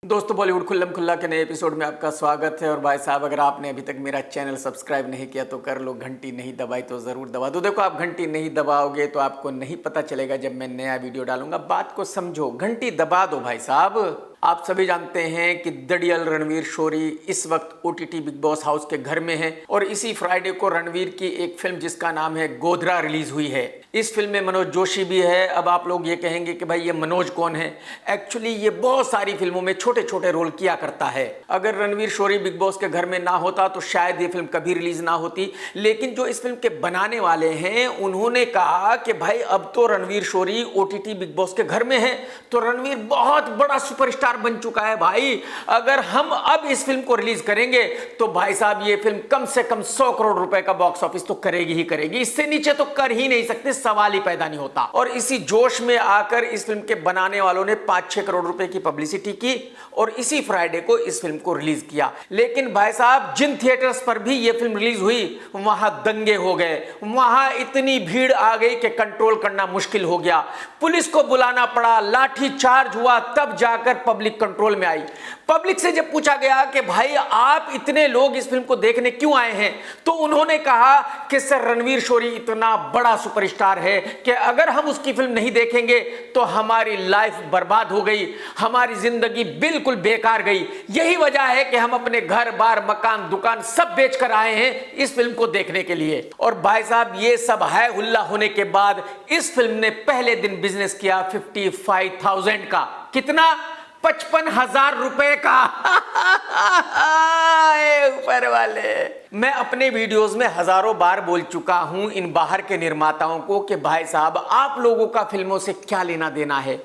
दोस्तों बॉलीवुड खुल्लम खुल्ला के नए एपिसोड में आपका स्वागत है। और भाई साहब, अगर आपने अभी तक मेरा चैनल सब्सक्राइब नहीं किया तो कर लो, घंटी नहीं दबाई तो ज़रूर दबा दो। देखो, आप घंटी नहीं दबाओगे तो आपको नहीं पता चलेगा जब मैं नया वीडियो डालूंगा। बात को समझो, घंटी दबा दो भाई साहब। आप सभी जानते हैं कि दड़ियल रणवीर शोरी इस वक्त ओटीटी बिग बॉस हाउस के घर में है और इसी फ्राइडे को रणवीर की एक फिल्म जिसका नाम है गोधरा रिलीज हुई है। इस फिल्म में मनोज जोशी भी है। अब आप लोग ये कहेंगे कि भाई ये मनोज कौन है? एक्चुअली ये बहुत सारी फिल्मों में छोटे छोटे रोल किया करता है। अगर रणवीर शोरी बिग बॉस के घर में ना होता तो शायद ये फिल्म कभी रिलीज ना होती। लेकिन जो इस फिल्म के बनाने वाले हैं उन्होंने कहा कि भाई अब तो रणवीर शोरी ओटीटी बिग बॉस के घर में है तो रणवीर बहुत बड़ा सुपरस्टार बन चुका है भाई। अगर हम अब इस फिल्म को रिलीज करेंगे तो भाई साहब ये फिल्म कम से कम 100 करोड़ रुपए का बॉक्स ऑफिस तो करेगी ही करेगी, इससे नीचे तो कर ही नहीं सकते, सवाल ही पैदा नहीं होता। और इसी जोश में आकर इस फिल्म के बनाने वालों ने 5-6 करोड़ रुपए की पब्लिसिटी की और इसी फ्राइडे को इस फिल्म को रिलीज किया। लेकिन भाई साहब, जिन थिएटर्स पर भी यह फिल्म रिलीज हुई वहां दंगे हो गए, वहां इतनी भीड़ आ गई कि कंट्रोल करना मुश्किल हो गया। पुलिस को बुलाना पड़ा, लाठी चार्ज हुआ, तब जाकर पब्लिक कंट्रोल में आई। पब्लिक से जब पूछा गया कि भाई आप इतने लोग इस फिल्म को देखने क्यों आए हैं, तो उन्होंने कहा कि सर रणवीर शोरी इतना बड़ा सुपरस्टार है कि अगर हम उसकी फिल्म नहीं देखेंगे तो हमारी लाइफ बर्बाद हो गई, हमारी जिंदगी बिल्कुल बेकार गई। यही वजह है कि हम अपने घर बार मकान दुकान सब बेचकर आए हैं इस फिल्म को देखने के लिए। और भाई साहब, ये सब है हुल्ला होने के बाद इस फिल्म ने पहले दिन बिजनेस किया 55,000 का। कितना? 55,000 रुपए का। ऊपर वाले, मैं अपने वीडियोस में हजारों बार बोल चुका हूं इन बाहर के निर्माताओं को कि भाई साहब आप लोगों का फिल्मों से क्या लेना देना है?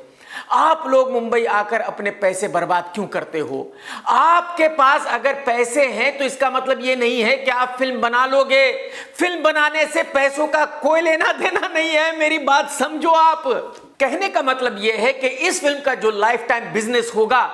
आप लोग मुंबई आकर अपने पैसे बर्बाद क्यों करते हो? आपके पास अगर पैसे हैं तो इसका मतलब ये नहीं है कि आप फिल्म बना लोगे। फिल्म बनाने से पैसों का कोई लेना देना नहीं है, मेरी बात समझो। आप कहने का मतलब यह है कि इस फिल्म का जो लाइफ टाइम बिजनेस होगा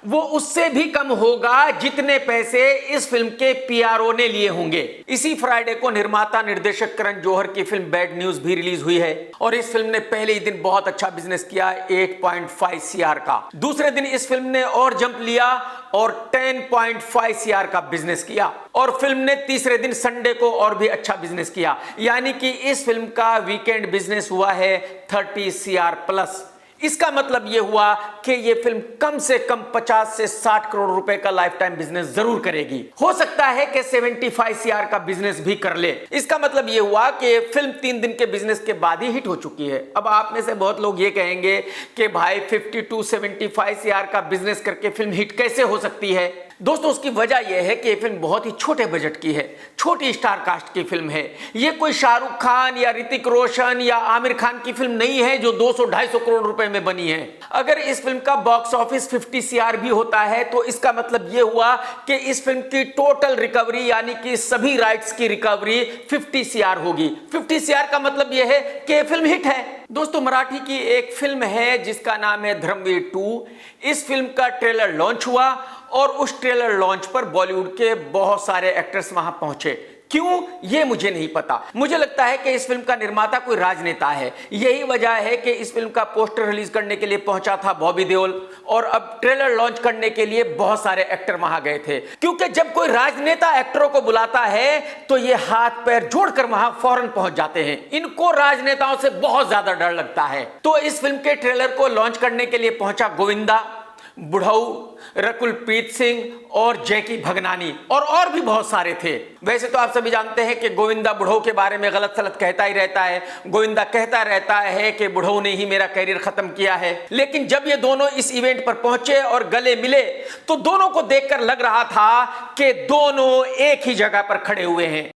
वो उससे भी कम होगा जितने पैसे इस फिल्म के पीआरओ ने लिए होंगे। इसी फ्राइडे को निर्माता निर्देशक करण जौहर की फिल्म बैड न्यूज भी रिलीज हुई है और इस फिल्म ने पहले ही दिन बहुत अच्छा बिजनेस किया 8.5 सीआर का। दूसरे दिन इस फिल्म ने और जंप लिया और 10.5 सीआर का बिजनेस किया और फिल्म ने तीसरे दिन संडे को और भी अच्छा बिजनेस किया। यानी कि इस फिल्म का वीकेंड बिजनेस हुआ है 30 सीआर प्लस। इसका मतलब यह हुआ कि यह फिल्म कम से कम 50 से 60 करोड़ रुपए का लाइफ टाइम बिजनेस जरूर करेगी। हो सकता है कि 75 सीआर का बिजनेस भी कर ले। इसका मतलब यह हुआ कि यह फिल्म 3 दिन के बिजनेस के बाद ही हिट हो चुकी है। अब आप में से बहुत लोग ये कहेंगे कि भाई 52-75 सीआर का बिजनेस करके फिल्म हिट कैसे हो सकती है? दोस्तों, उसकी वजह यह है कि यह फिल्म बहुत ही छोटे बजट की है, छोटी स्टार कास्ट की फिल्म है। यह कोई शाहरुख खान या ऋतिक रोशन या आमिर खान की फिल्म नहीं है जो 200-250 करोड़ रुपए में बनी है। अगर इस फिल्म का बॉक्स ऑफिस 50 सीआर भी होता है तो इसका मतलब यह हुआ कि इस फिल्म की टोटल रिकवरी यानी कि सभी राइट्स की रिकवरी 50 सीआर होगी। 50 सीआर का मतलब यह है कि फिल्म हिट है। दोस्तों, मराठी की एक फिल्म है जिसका नाम है धर्मवीर 2। इस फिल्म का ट्रेलर लॉन्च हुआ और उस ट्रेलर लॉन्च पर बॉलीवुड के बहुत सारे एक्टर्स वहां पहुंचे। क्यों, ये मुझे नहीं पता। मुझे लगता है कि इस फिल्म का निर्माता कोई राजनेता है। यही वजह है कि इस फिल्म का पोस्टर रिलीज करने के लिए पहुंचा था बॉबी देओल और अब ट्रेलर लॉन्च करने के लिए बहुत सारे एक्टर वहां गए थे। क्योंकि जब कोई राजनेता एक्टरों को बुलाता है तो ये हाथ पैर जोड़कर वहां फौरन पहुंच जाते हैं। इनको राजनेताओं से बहुत ज्यादा डर लगता है। तो इस फिल्म के ट्रेलर को लॉन्च करने के लिए पहुंचा गोविंदा, बुढ़ऊ, रकुलप्रीत सिंह और जैकी भगनानी और भी बहुत सारे थे। वैसे तो आप सभी जानते हैं कि गोविंदा बुढ़ऊ के बारे में गलत सलत कहता ही रहता है। गोविंदा कहता रहता है कि बुढ़ऊ ने ही मेरा करियर खत्म किया है। लेकिन जब ये दोनों इस इवेंट पर पहुंचे और गले मिले तो दोनों को देखकर लग रहा था कि दोनों एक ही जगह पर खड़े हुए हैं।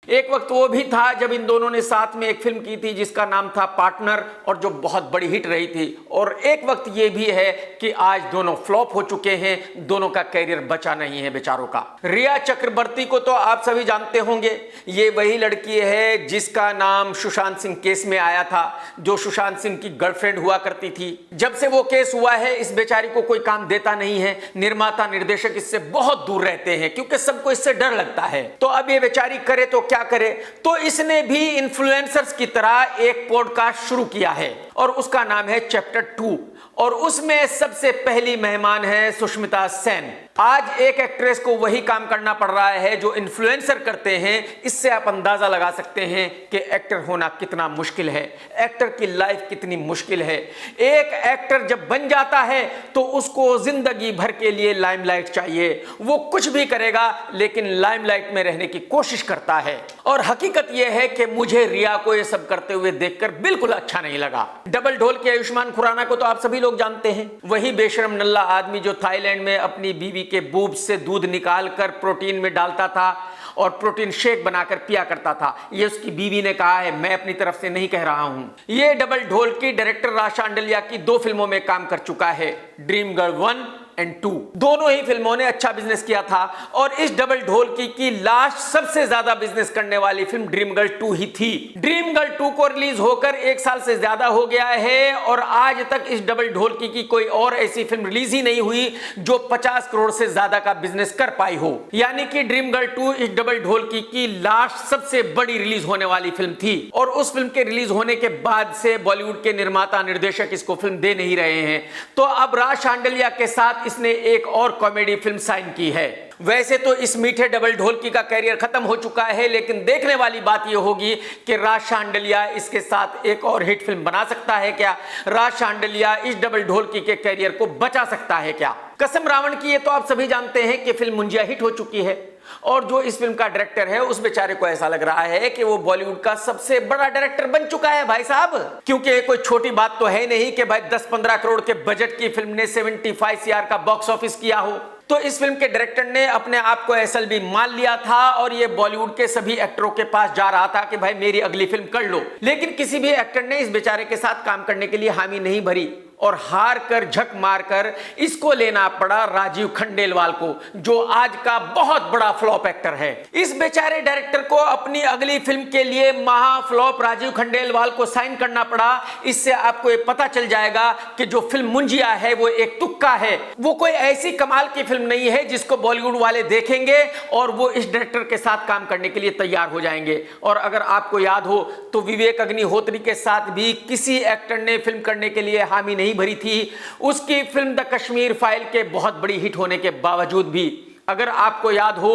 एक वक्त वो भी था जब इन दोनों ने साथ में एक फिल्म की थी जिसका नाम था पार्टनर और जो बहुत बड़ी हिट रही थी। और एक वक्त ये भी है कि आज दोनों फ्लॉप हो चुके हैं, दोनों का कैरियर बचा नहीं है बेचारों का। रिया चक्रवर्ती को तो आप सभी जानते होंगे। ये वही लड़की है जिसका नाम सुशांत सिंह केस में आया था, जो सुशांत सिंह की गर्लफ्रेंड हुआ करती थी। जब से वो केस हुआ है इस बेचारी को कोई काम देता नहीं है। निर्माता निर्देशक इससे बहुत दूर रहते हैं क्योंकि सबको इससे डर लगता है। तो अब ये बेचारी करे तो क्या क्या करे, तो इसने भी इन्फ्लुएंसर्स की तरह एक पॉडकास्ट शुरू किया है और उसका नाम है चैप्टर 2 और उसमें सबसे पहली मेहमान है सुष्मिता सेन। आज एक एक्ट्रेस को वही काम करना पड़ रहा है जो इन्फ्लुएंसर करते हैं। इससे आप अंदाजा लगा सकते हैं कि एक्टर होना कितना मुश्किल है, एक्टर की लाइफ कितनी मुश्किल है। एक एक्टर जब बन जाता है तो उसको जिंदगी भर के लिए लाइमलाइट चाहिए। वो कुछ भी करेगा लेकिन लाइमलाइट में रहने की कोशिश करता है। और हकीकत यह है कि मुझे रिया को ये सब करते हुए देखकर बिल्कुल अच्छा नहीं लगा। डबल ढोल के आयुष्मान खुराना को तो आप सभी लोग जानते हैं, वही बेशरम नल्ला आदमी जो थाईलैंड में अपनी बीवी के बूब से दूध निकालकर प्रोटीन में डालता था और प्रोटीन शेक बनाकर पिया करता था। ये उसकी बीवी ने कहा है, मैं अपनी तरफ से नहीं कह रहा हूं। ये डबल ढोल की डायरेक्टर राज शांडिल्य की 2 फिल्मों में काम कर चुका है, ड्रीम गर्ल 1 और 2। दोनों ही फिल्मों ने अच्छा बिजनेस किया था और इस डबल ढोलकी की लास्ट सबसे ज्यादा बिजनेस करने वाली फिल्म ड्रीम गर्ल 2 ही थी। ड्रीम गर्ल 2 को रिलीज होकर 1 साल से ज्यादा हो गया है और आज तक इस डबल ढोलकी की कोई और ऐसी फिल्म रिलीज ही नहीं हुई जो 50 करोड़ से ज्यादा का बिजनेस कर पाई हो। यानी कि ड्रीम गर्ल 2 इस डबल ढोलकी की लास्ट सबसे बड़ी रिलीज होने वाली फिल्म थी और उस फिल्म के रिलीज होने के बाद से बॉलीवुड के निर्माता निर्देशक इसको फिल्म दे नहीं रहे हैं। तो अब राज शांडिल्य के साथ इसने एक और कॉमेडी फिल्म साइन की है। वैसे तो इस मीठे डबल ढोलकी का कैरियर खत्म हो चुका है, लेकिन देखने वाली बात यह होगी कि राज शांडिल्य इसके साथ एक और हिट फिल्म बना सकता है क्या, राज शांडिल्य इस डबल ढोलकी के कैरियर को बचा सकता है क्या। कसम रावण की ये तो आप सभी जानते हैं कि फिल्म मुंजिया हिट हो चुकी है और जो इस फिल्म का डायरेक्टर है उस बेचारे को ऐसा लग रहा है कि वो बॉलीवुड का सबसे बड़ा डायरेक्टर बन चुका है भाई साहब। क्योंकि कोई छोटी बात तो है नहीं कि भाई 10-15 करोड़ के बजट की फिल्म ने 75 CR का बॉक्स ऑफिस किया हो। तो इस फिल्म के डायरेक्टर ने अपने आप को SLB मान लिया था और ये बॉलीवुड के सभी एक्टरों के पास जा रहा था कि भाई मेरी अगली फिल्म कर लो, लेकिन किसी भी एक्टर ने इस बेचारे के साथ काम करने के लिए हामी नहीं भरी और हार कर झक मारकर इसको लेना पड़ा राजीव खंडेलवाल को, जो आज का बहुत बड़ा फ्लॉप एक्टर है। इस बेचारे डायरेक्टर को अपनी अगली फिल्म के लिए महा फ्लॉप राजीव खंडेलवाल को साइन करना पड़ा। इससे आपको ये पता चल जाएगा कि जो फिल्म मुंजिया है वो एक तुक्का है, वो कोई ऐसी कमाल की फिल्म नहीं है जिसको बॉलीवुड वाले देखेंगे और वो इस डायरेक्टर के साथ काम करने के लिए तैयार हो जाएंगे। और अगर आपको याद हो तो विवेक अग्निहोत्री के साथ भी किसी एक्टर ने फिल्म करने के लिए हामी नहीं भरी थी, उसकी फिल्म द कश्मीर फाइल के बहुत बड़ी हिट होने के बावजूद भी। अगर आपको याद हो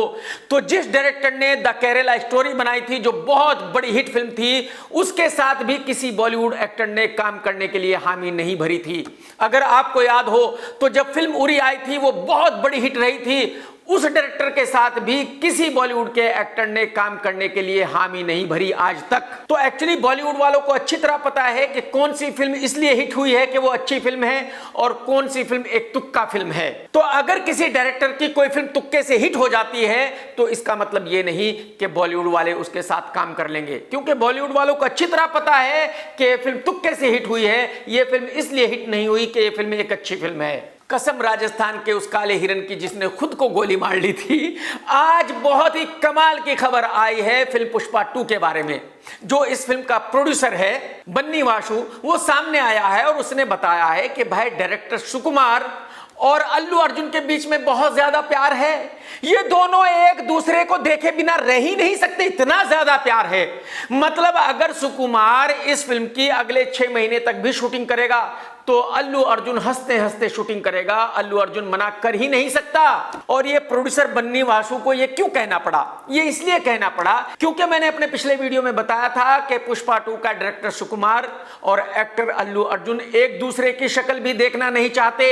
तो जिस डायरेक्टर ने द केरला स्टोरी बनाई थी जो बहुत बड़ी हिट फिल्म थी, उसके साथ भी किसी बॉलीवुड एक्टर ने काम करने के लिए हामी नहीं भरी थी। अगर आपको याद हो तो जब फिल्म उरी आई थी वो बहुत बड़ी हिट रही थी, उस डायरेक्टर के साथ भी किसी बॉलीवुड के एक्टर ने काम करने के लिए हामी नहीं भरी आज तक। तो एक्चुअली बॉलीवुड वालों को अच्छी तरह पता है कि कौन सी फिल्म इसलिए हिट हुई है कि वो अच्छी फिल्म है और कौन सी फिल्म एक तुक्का फिल्म है। तो अगर किसी डायरेक्टर की कोई फिल्म तुक्के से हिट हो जाती है तो इसका मतलब ये नहीं कि बॉलीवुड वाले उसके साथ काम कर लेंगे, क्योंकि बॉलीवुड वालों को अच्छी तरह पता है कि ये फिल्म तुक्के से हिट हुई है, ये फिल्म इसलिए हिट नहीं हुई कि ये फिल्म एक अच्छी फिल्म है। कसम राजस्थान के उस काले हिरन की जिसने खुद को गोली मार ली थी। आज बहुत ही कमाल की खबर आई है फिल्म पुष्पा 2 के बारे में। जो इस फिल्म का प्रोड्यूसर है बन्नी वासु, वो सामने आया है और उसने बताया है कि भाई डायरेक्टर सुकुमार और अल्लू अर्जुन के बीच में बहुत ज्यादा प्यार है, ये दोनों एक दूसरे को देखे बिना रह ही नहीं सकते, इतना ज्यादा प्यार है। मतलब अगर सुकुमार इस फिल्म की अगले 6 महीने तक भी शूटिंग करेगा तो अल्लू अर्जुन हंसते हंसते शूटिंग करेगा, अल्लू अर्जुन मना कर ही नहीं सकता। और ये प्रोड्यूसर बन्नी वासु को ये क्यों कहना पड़ा? ये इसलिए कहना पड़ा क्योंकि मैंने अपने पिछले वीडियो में बताया था कि पुष्पा 2 का डायरेक्टर सुकुमार और एक्टर अल्लू अर्जुन एक दूसरे की शक्ल भी देखना नहीं चाहते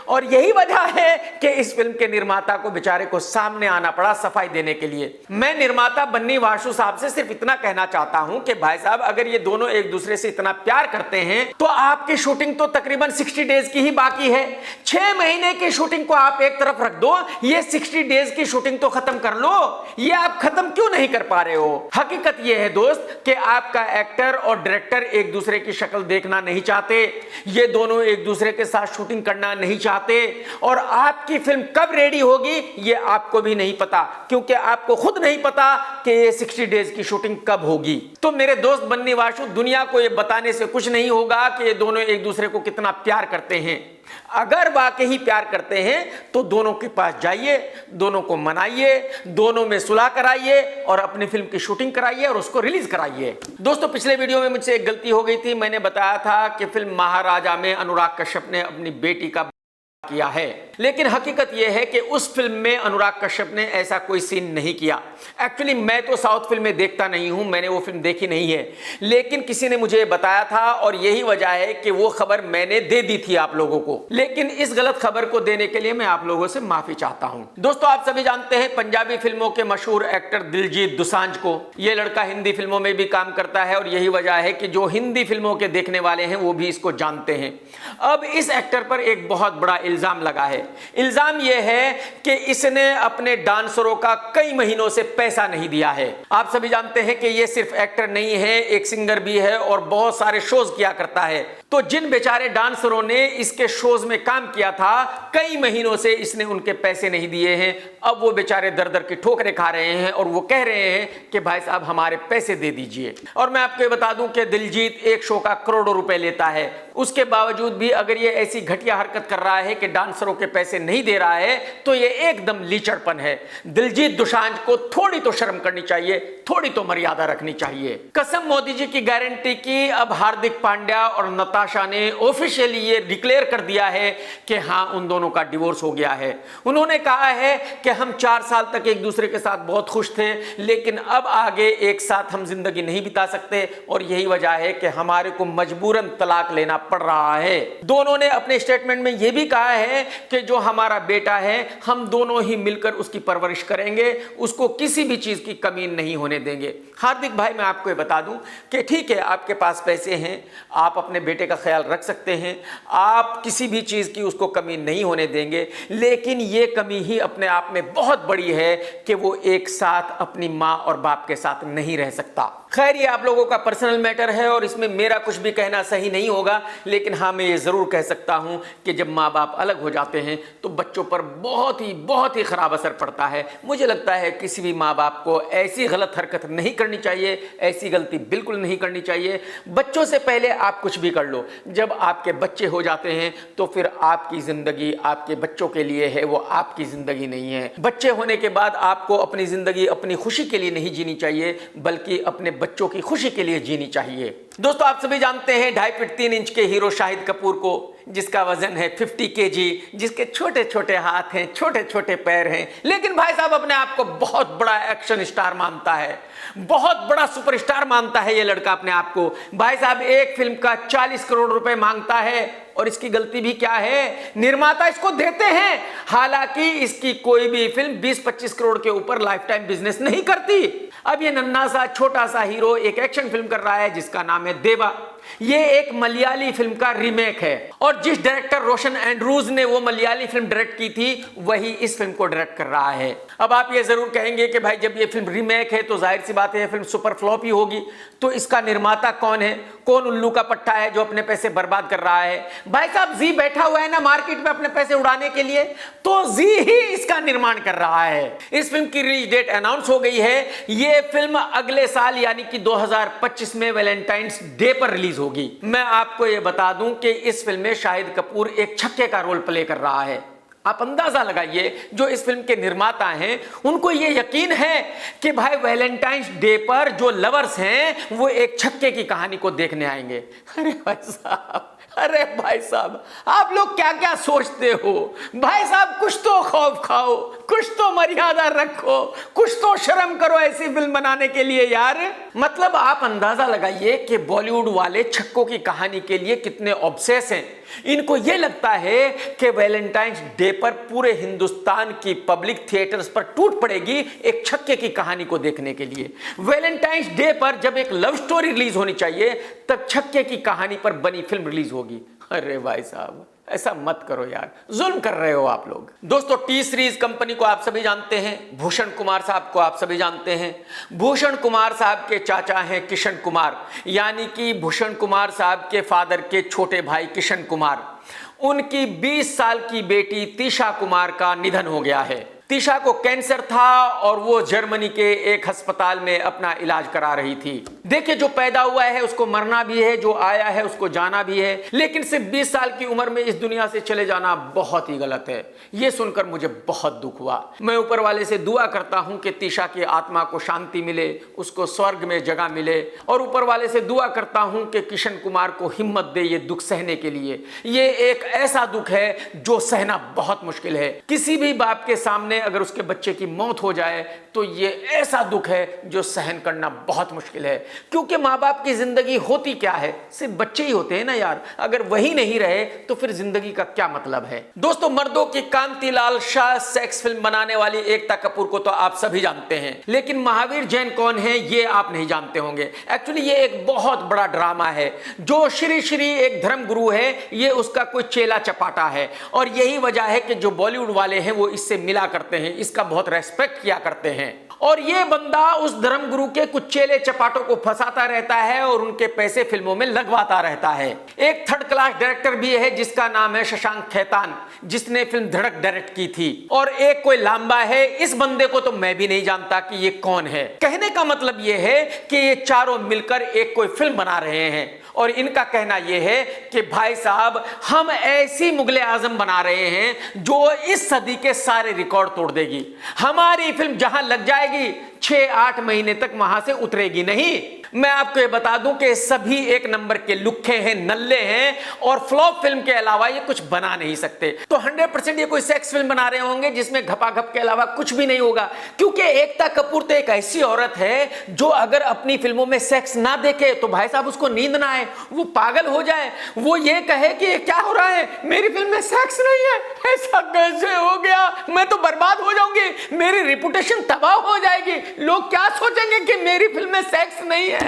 और यही वजह है कि इस फिल्म के निर्माता को बेचारे को सामने आना पड़ा सफाई देने के लिए। मैं निर्माता बन्नी वासु साहब से सिर्फ इतना कहना चाहता हूं कि भाई साहब अगर ये दोनों एक दूसरे से इतना प्यार करते हैं तो आपकी शूटिंग तो तकरीबन 60 डेज की ही बाकी है। 6 महीने की शूटिंग को आप एक तरफ रख दो, ये 60 डेज की शूटिंग तो खत्म कर लो। ये आप खत्म क्यों नहीं कर पा रहे हो? हकीकत ये है दोस्त कि आपका एक्टर और डायरेक्टर एक दूसरे की शक्ल देखना नहीं चाहते, ये दोनों एक दूसरे के साथ शूटिंग करना नहीं चाहते और आपकी फिल्म कब रेडी होगी ये आपको भी नहीं पता, क्योंकि आपको खुद नहीं पता कि ये 60 डेज की शूटिंग कब होगी। तो मेरे दोस्त बन्नी वासु, दुनिया को ये बताने से कुछ नहीं होगा कि ये दोनों एक दूसरे को कितना प्यार करते हैं। अगर वाकई प्यार करते हैं तो दोनों के पास जाइए, दोनों को मनाइए, दोनों में सुलह कराइए और अपनी फिल्म की शूटिंग कराइए और उसको रिलीज कराइए। दोस्तों, पिछले वीडियो में मुझसे एक गलती हो गई थी। मैंने बताया था कि फिल्म महाराजा में अनुराग कश्यप ने अपनी बेटी का किया है, लेकिन हकीकत यह है कि उस फिल्म में अनुराग कश्यप ने ऐसा कोई सीन नहीं किया। एक्चुअली मैं तो साउथ फिल्में देखता नहीं हूं, मैंने वो फिल्म देखी नहीं है, लेकिन किसी ने मुझे बताया था और यही वजह है कि वो खबर मैंने दे दी थी आप लोगों को। लेकिन इस गलत खबर को देने के लिए मैं आप लोगों से माफी चाहता हूं। दोस्तों, आप सभी जानते हैं पंजाबी फिल्मों के मशहूर एक्टर दिलजीत दोसांझ को। यह लड़का हिंदी फिल्मों में भी काम करता है और यही वजह है कि जो हिंदी फिल्मों के देखने वाले हैं वो भी इसको जानते हैं। अब इस एक्टर पर एक बहुत बड़ा इल्जाम लगा है। इल्जाम यह है कि इसने अपने डांसरों का कई महीनों से पैसा नहीं दिया है। आप सभी जानते हैं कि यह सिर्फ एक्टर नहीं है, एक सिंगर भी है और बहुत सारे शोज किया करता है। तो जिन बेचारे डांसरों ने इसके शोज में काम किया था, कई महीनों से इसने उनके पैसे नहीं दिए हैं। अब वो बेचारे दर दर की ठोकरें खा रहे हैं और वो कह रहे हैं कि भाई साहब हमारे पैसे दे दीजिए। और मैं आपको बता दूं कि दिलजीत एक शो का करोड़ों रुपए लेता है। उसके बावजूद भी अगर ये ऐसी घटिया हरकत कर रहा है कि डांसरों के पैसे नहीं दे रहा है तो ये एकदम लीचड़पन है। दिलजीत दोसांझ को थोड़ी तो शर्म करनी चाहिए, थोड़ी तो मर्यादा रखनी चाहिए। कसम मोदी जी की गारंटी की अब हार्दिक पांड्या और नताशा ने ऑफिशियली ये डिक्लेयर कर दिया है कि हाँ, उन दोनों का डिवोर्स हो गया है। उन्होंने कहा है कि हम 4 साल तक एक दूसरे के साथ बहुत खुश थे, लेकिन अब आगे एक साथ हम जिंदगी नहीं बिता सकते और यही वजह है कि हमारे को मजबूरन तलाक लेना पड़ रहा है। दोनों ने अपने स्टेटमेंट में यह भी कहा है कि जो हमारा बेटा है हम दोनों ही मिलकर उसकी परवरिश करेंगे, उसको किसी भी चीज की कमी नहीं होने देंगे। हार्दिक भाई, मैं आपको ये बता दूं कि ठीक है, आपके पास पैसे हैं, आप अपने बेटे का ख्याल रख सकते हैं, आप किसी भी चीज की उसको कमी नहीं होने देंगे, लेकिन ये कमी ही अपने आप में बहुत बड़ी है कि वो एक साथ अपनी मां और बाप के साथ नहीं रह सकता। खैर, ये आप लोगों का पर्सनल मैटर है और इसमें मेरा कुछ भी कहना सही नहीं होगा, लेकिन हाँ, मैं ये जरूर कह सकता हूं कि जब माँ बाप अलग हो जाते हैं तो बच्चों पर बहुत ही खराब असर पड़ता है। मुझे लगता है किसी भी माँ बाप को ऐसी गलत हरकत नहीं करनी चाहिए, ऐसी गलती बिल्कुल नहीं करनी चाहिए। बच्चों से पहले आप कुछ भी कर लो, जब आपके बच्चे हो जाते हैं तो फिर आपकी जिंदगी आपके बच्चों के लिए है, वो आपकी जिंदगी नहीं है। बच्चे होने के बाद आपको अपनी जिंदगी अपनी खुशी के लिए नहीं जीनी चाहिए, बल्कि अपने बच्चों की खुशी के लिए जीनी चाहिए। दोस्तों, आप सभी जानते हैं 2.5 फीट 3 इंच के हीरो शाहिद कपूर को, जिसका वजन है 50 kg, जिसके छोटे छोटे हाथ हैं, छोटे छोटे पैर हैं, लेकिन भाई साहब अपने आप को बहुत बड़ा एक्शन स्टार मानता है, बहुत बड़ा सुपरस्टार मानता है ये लड़का अपने आप को। भाई साहब एक फिल्म का 40 करोड़ रुपए मांगता है और इसकी गलती भी क्या है, निर्माता इसको देते हैं। हालांकि इसकी कोई भी फिल्म 20-25 करोड़ के ऊपर लाइफ टाइम बिजनेस नहीं करती। अब ये नन्हा सा छोटा सा हीरो एक एक्शन फिल्म कर रहा है जिसका नाम है देवा। ये एक मलयाली फिल्म का रीमेक है और जिस डायरेक्टर रोशन एंड्रूज ने वो मलयाली फिल्म डायरेक्ट की थी वही इस फिल्म को डायरेक्ट कर रहा है। अब आप ये जरूर कहेंगे कि भाई जब ये फिल्म रीमेक है तो जाहिर सी बात है ये फिल्म सुपर फ्लॉप ही होगी। तो इसका निर्माता कौन है, कौन उल्लू का पट्टा है जो अपने पैसे बर्बाद कर रहा है? भाई साहब जी बैठा हुआ है ना मार्केट में अपने पैसे उड़ाने के लिए, तो जी ही इसका निर्माण कर रहा है। इस फिल्म की रिलीज डेट अनाउंस हो गई है। ये फिल्म अगले साल यानी कि 2025 में वैलेंटाइंस डे पर रिलीज होगी। मैं आपको यह बता दूं कि इस फिल्म में शाहिद कपूर एक छक्के का रोल प्ले कर रहा है। आप अंदाजा लगाइए, जो इस फिल्म के निर्माता हैं उनको यह यकीन है कि भाई वैलेंटाइंस डे पर जो लवर्स हैं वो एक छक्के की कहानी को देखने आएंगे। अरे भाई साहब, अरे भाई साहब, आप लोग क्या क्या सोचते हो? भाई साहब कुछ तो खौफ खाओ, कुछ तो मर्यादा रखो, कुछ तो शर्म करो ऐसी फिल्म बनाने के लिए यार। मतलब आप अंदाजा लगाइए कि बॉलीवुड वाले छक्कों की कहानी के लिए कितने ऑब्सेस हैं। इनको यह लगता है कि वैलेंटाइंस डे पर पूरे हिंदुस्तान की पब्लिक थिएटर्स पर टूट पड़ेगी एक छक्के की कहानी को देखने के लिए। वैलेंटाइंस डे पर जब एक लव स्टोरी रिलीज होनी चाहिए तब छक्के की कहानी पर बनी फिल्म रिलीज होगी। अरे भाई साहब ऐसा मत करो यार, जुल्म कर रहे हो आप लोग। दोस्तों टी सीरीज कंपनी को आप सभी जानते हैं, भूषण कुमार साहब को आप सभी जानते हैं। भूषण कुमार साहब के चाचा हैं किशन कुमार, यानी कि भूषण कुमार साहब के फादर के छोटे भाई किशन कुमार। उनकी 20 साल की बेटी तीशा कुमार का निधन हो गया है। तिशा को कैंसर था और वो जर्मनी के एक अस्पताल में अपना इलाज करा रही थी। देखिए, जो पैदा हुआ है उसको मरना भी है, जो आया है उसको जाना भी है, लेकिन सिर्फ 20 साल की उम्र में इस दुनिया से चले जाना बहुत ही गलत है। यह सुनकर मुझे बहुत दुख हुआ। मैं ऊपर वाले से दुआ करता हूं कि तिशा की आत्मा को शांति मिले, उसको स्वर्ग में जगह मिले, और ऊपर वाले से दुआ करता हूं कि किशन कुमार को हिम्मत दे ये दुख सहने के लिए। ये एक ऐसा दुख है जो सहना बहुत मुश्किल है। किसी भी बाप के सामने अगर उसके बच्चे की मौत हो जाए तो ये ऐसा दुख है जो सहन करना बहुत मुश्किल है, क्योंकि माँ बाप की जिंदगी होती क्या है, सिर्फ बच्चे ही होते हैं ना यार। अगर वही नहीं रहे तो फिर जिंदगी का क्या मतलब है। दोस्तों, मर्दों की कांतिलाल शाह सेक्स फिल्म बनाने वाली एकता कपूर को तो आप सभी जानते हैं, लेकिन महावीर जैन कौन है ये आप नहीं जानते होंगे। एक्चुअली ये एक बहुत बड़ा ड्रामा है। जो श्री श्री एक धर्म गुरु है, ये उसका कोई चेला चपाटा है, और यही वजह है कि जो बॉलीवुड वाले हैं वो इससे मिला करते हैं, इसका बहुत रेस्पेक्ट किया करते हैं। और ये बंदा उस धर्मगुरु के कुछ चेले चपाटों को फंसाता रहता है और उनके पैसे फिल्मों में लगवाता रहता है। एक थर्ड क्लास डायरेक्टर भी है जिसका नाम है शशांक खेतान, जिसने फिल्म धड़क डायरेक्ट की थी, और एक कोई लांबा है। इस बंदे को तो मैं भी नहीं जानता कि ये कौन है। कहने का मतलब ये है कि ये चारों मिलकर एक कोई फिल्म बना रहे हैं, और इनका कहना यह है कि भाई साहब, हम ऐसी मुगले आजम बना रहे हैं जो इस सदी के सारे रिकॉर्ड तोड़ देगी। हमारी फिल्म जहां लग जाएगी 6-8 महीने तक वहां से उतरेगी नहीं। मैं आपको ये बता दूं कि सभी एक नंबर के लुक्खे हैं, नल्ले हैं, और फ्लॉप फिल्म के अलावा ये कुछ बना नहीं सकते। तो 100% ये कोई सेक्स फिल्म बना रहे होंगे जिसमें घपाघप के अलावा कुछ भी नहीं होगा, क्योंकि एकता कपूर तो एक ऐसी औरत है जो अगर अपनी फिल्मों में सेक्स ना देखे तो भाई साहब उसको नींद ना आए, वो पागल हो जाए, वो ये कहे कि ये क्या हो रहा है, मेरी फिल्म में सेक्स नहीं है, ऐसा कैसे हो गया, मैं तो बर्बाद हो जाऊंगी, मेरी रिपुटेशन तबाह हो जाएगी, लोग क्या सोचेंगे कि मेरी फिल्म में सेक्स नहीं है।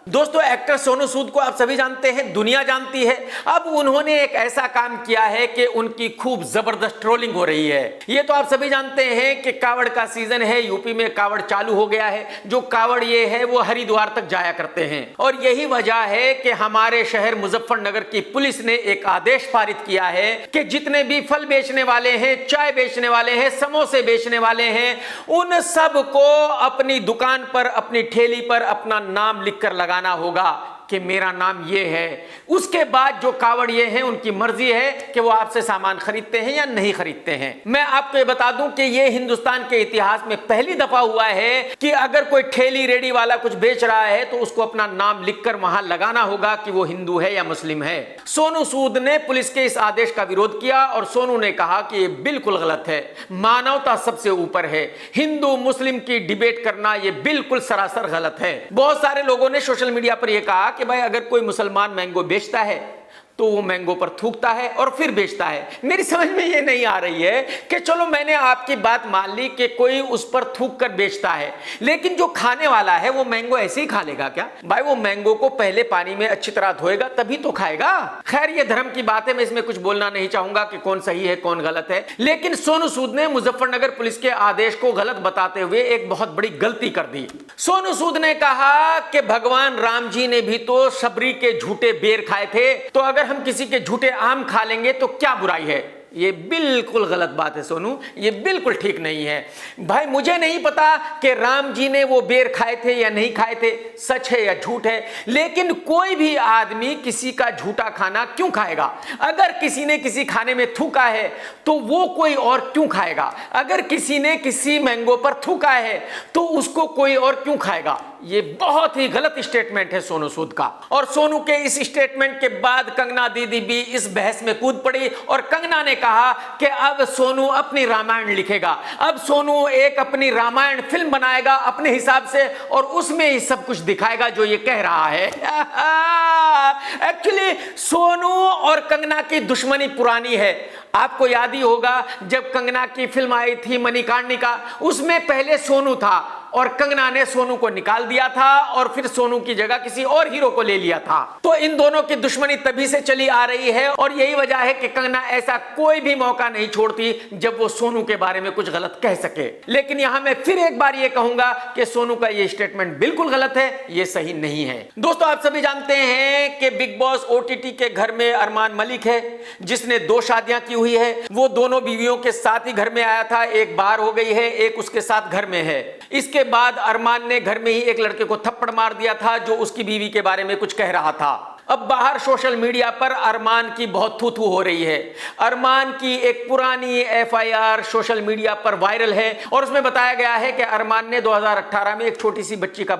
दोस्तों, एक्टर सोनू सूद को आप सभी जानते हैं, दुनिया जानती है। अब उन्होंने एक ऐसा काम किया है कि उनकी खूब जबरदस्त ट्रोलिंग हो रही है। ये तो आप सभी जानते हैं कि कावड़ का सीजन है, यूपी में कावड़ चालू हो गया है। जो कावड़ ये है वो हरिद्वार तक जाया करते हैं, और यही वजह है कि हमारे शहर मुजफ्फरनगर की पुलिस ने एक आदेश पारित किया है कि जितने भी फल बेचने वाले हैं, चाय बेचने वाले हैं, समोसे बेचने वाले हैं, उन सब को अपनी दुकान पर, अपनी ठेली पर अपना नाम लिखकर लगाना होगा कि मेरा नाम ये है। उसके बाद जो कावड़िए हैं उनकी मर्जी है कि वो आपसे सामान खरीदते हैं या नहीं खरीदते हैं। मैं आपको ये बता दूं कि ये हिंदुस्तान के इतिहास में पहली दफा हुआ है कि अगर कोई ठेली रेडी वाला कुछ बेच रहा है तो उसको अपना नाम लिखकर वहां लगाना होगा कि वो हिंदू है या मुस्लिम है। सोनू सूद ने पुलिस के इस आदेश का विरोध किया और सोनू ने कहा कि ये बिल्कुल गलत है, मानवता सबसे ऊपर है, हिंदू मुस्लिम की डिबेट करना ये बिल्कुल सरासर गलत है। बहुत सारे लोगों ने सोशल मीडिया पर यह कहा कि भाई अगर कोई मुसलमान मैंगो बेचता है तो वो मैंगो पर थूकता है और फिर बेचता है। मेरी समझ में ये नहीं आ रही है कि चलो मैंने आपकी बात मान ली कि कोई उस पर थूक कर बेचता है, लेकिन जो खाने वाला है वो मैंगो ऐसे ही खा लेगा क्या? भाई वो मैंगो को पहले पानी में अच्छी तरह धोएगा तभी तो खाएगा। खैर ये धर्म की बात है, मैं इसमें कुछ बोलना नहीं चाहूंगा कि कौन सही है कौन गलत है, लेकिन सोनू सूद ने मुजफ्फरनगर पुलिस के आदेश को गलत बताते हुए एक बहुत बड़ी गलती कर दी। सोनू सूद ने कहा कि भगवान राम जी ने भी तो सबरी के झूठे बेर खाए थे, तो अगर हम किसी के झूठे आम खा लेंगे तो क्या बुराई है? ये बिल्कुल गलत बात है सोनू, ये बिल्कुल ठीक नहीं है। भाई मुझे नहीं पता कि राम जी ने वो बेर खाए थे या नहीं खाए थे, सच है या झूठ है, लेकिन कोई भी आदमी किसी का झूठा खाना क्यों खाएगा? अगर किसी ने किसी खाने में थूका है तो वो कोई और क्यों खाएगा? अगर किसी ने किसी मैंगो पर थूका है तो उसको कोई और क्यों खाएगा? ये बहुत ही गलत स्टेटमेंट है सोनू सूद का। और सोनू के इस स्टेटमेंट के बाद कंगना दीदी भी इस बहस में कूद पड़ी और कंगना ने कहा कि अब सोनू अपनी रामायण लिखेगा, अब सोनू एक अपनी रामायण फिल्म बनाएगा अपने हिसाब से और उसमें ही सब कुछ दिखाएगा जो ये कह रहा है। एक्चुअली सोनू और कंगना की दुश्मनी पुरानी है। आपको याद ही होगा जब कंगना की फिल्म आई थी मणिकर्णिका, उसमें पहले सोनू था और कंगना ने सोनू को निकाल दिया था और फिर सोनू की जगह किसी और हीरो को ले लिया था। तो इन दोनों की दुश्मनी तभी से चली आ रही है और यही वजह है कि कंगना ऐसा कोई भी मौका नहीं छोड़ती जब वो सोनू के बारे में कुछ गलत कह सके। लेकिन यहां मैं फिर एक बार ये कहूंगा कि सोनू का ये स्टेटमेंट बिल्कुल गलत है, ये सही नहीं है। दोस्तों, आप सभी जानते हैं कि बिग बॉस ओटीटी के घर में अरमान मलिक है, जिसने 2 शादियां की हुई है। वो दोनों बीवियों के साथ ही घर में आया था, एक बाहर हो गई है, एक उसके साथ घर में है। इसके बाद अरमान ने घर में ही एक लड़के को थप्पड़ मार दिया था जो उसकी बीवी के बारे में कुछ कह रहा था। अब बाहर सोशल मीडिया पर अरमान की बहुत थू-थू हो रही है। अरमान की एक पुरानी एफआईआर सोशल मीडिया पर वायरल है और उसमें बताया गया है कि अरमान ने 2018 में एक छोटी सी बच्ची का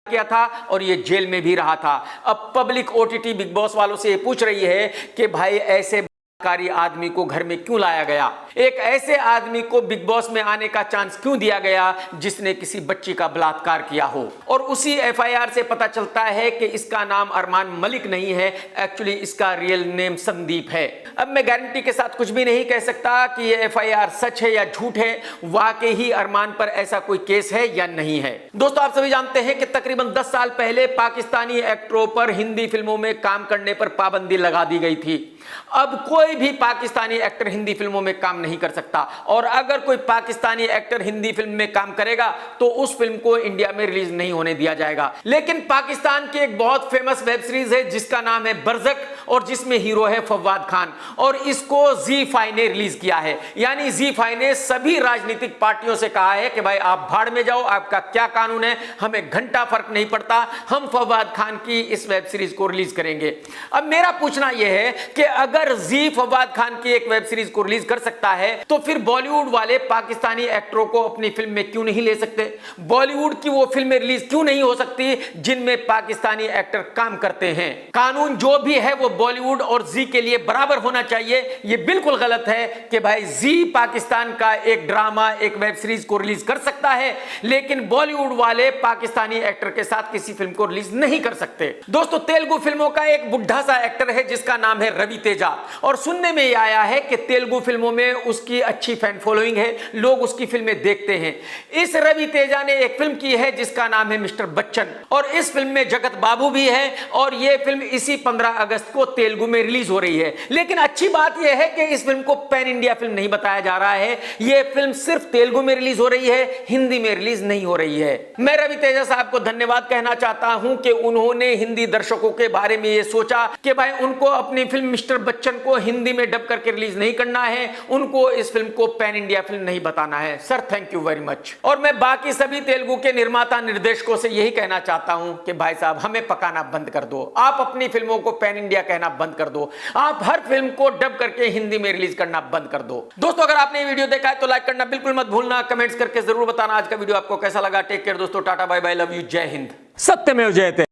किया था और ये जेल में भी रहा था। अब पब्लिक ओटीटी बिग बॉस वालों से ये पूछ रही है कि भाई ऐसे आदमी को घर में क्यों लाया गया, एक ऐसे आदमी को बिग बॉस में आने का चांस क्यों दिया गया जिसने किसी बच्ची का बलात्कार किया हो। और उसी एफआईआर से पता चलता है कि इसका नाम अरमान मलिक नहीं है, एक्चुअली इसका रियल नेम संदीप है। अब मैं गारंटी के साथ कुछ भी नहीं कह सकता कि ये एफआईआर सच है या झूठ है, वाकई ही अरमान पर ऐसा कोई केस है या नहीं है। दोस्तों, आप सभी जानते हैं कि तकरीबन 10 साल पहले पाकिस्तानी एक्टरों पर हिंदी फिल्मों में काम करने पर पाबंदी लगा दी गई थी। अब कोई भी पाकिस्तानी एक्टर हिंदी फिल्मों में काम नहीं कर सकता और अगर कोई पाकिस्तानी एक्टर हिंदी फिल्म में काम करेगा तो उस फिल्म को इंडिया में रिलीज नहीं होने दिया जाएगा। लेकिन पाकिस्तान की एक बहुत फेमस वेब सीरीज है जिसका नाम है बरज़क और जिसमें हीरो है फवाद खान और इसको ZEE5 ने रिलीज किया है। यानी ZEE5 ने सभी राजनीतिक पार्टियों से कहा है कि भाई आप भाड़ में जाओ, आपका क्या कानून है, हमें घंटा फर्क नहीं पड़ता, हम फवाद खान की इस वेब सीरीज को रिलीज करेंगे। अब मेरा पूछना यह है कि अगर जी फवाद खान की एक वेब सीरीज को रिलीज कर सकता है तो फिर बॉलीवुड वाले पाकिस्तानी एक्टरों को अपनी फिल्म में क्यों नहीं ले सकते? बॉलीवुड की वो फिल्में रिलीज क्यों नहीं हो सकती जिनमें पाकिस्तानी एक्टर काम करते हैं? कानून जो भी है वो बॉलीवुड और जी के लिए बराबर होना चाहिए। ये बिल्कुल गलत है कि भाई जी पाकिस्तान का एक ड्रामा, एक वेब सीरीज को रिलीज कर सकता है लेकिन बॉलीवुड वाले पाकिस्तानी एक्टर के साथ किसी फिल्म को रिलीज नहीं कर सकते। दोस्तों, तेलुगु फिल्मों का एक बुढ़ा सा एक्टर है जिसका नाम है रवि तेजा और सुनने में यह आया है कि तेलुगु फिल्मों में उसकी अच्छी फैन फॉलोइंग है, लोग उसकी फिल्में देखते हैं। इस रवि तेजा ने एक फिल्म की है जिसका नाम है मिस्टर बच्चन और इस फिल्म में जगत बाबू भी है और यह फिल्म इसी 15 अगस्त को तेलुगु में रिलीज हो रही है। लेकिन अच्छी बात यह है कि इस फिल्म को पैन इंडिया फिल्म नहीं बताया जा रहा है, यह फिल्म सिर्फ तेलुगु में रिलीज हो रही है, हिंदी में रिलीज नहीं हो रही है। मैं रवि तेजा साहब को धन्यवाद कहना चाहता हूं कि उन्होंने हिंदी दर्शकों के बारे में यह सोचा कि भाई उनको अपनी फिल्म मिस्टर बच्चन को हिंदी में डब करके रिलीज नहीं करना है, उनको इस फिल्म को पैन इंडिया फिल्म नहीं बताना है। Sir, thank you very much. और मैं बाकी सभी तेलुगु के निर्माता निर्देशकों से यही कहना चाहता हूं कि भाई साहब हमें पकाना बंद कर दो, आप अपनी फिल्मों को पैन इंडिया कहना बंद कर दो, आप हर फिल्म को डब करके हिंदी में रिलीज करना बंद कर दो। दोस्तों, अगर आपने ये वीडियो देखा है तो लाइक करना बिल्कुल मत भूलना, कमेंट्स करके जरूर बताना आज का वीडियो आपको कैसा लगा। टेक केयर दोस्तों, tata bye bye, love you, जय हिंद, सत्यमेव जयते।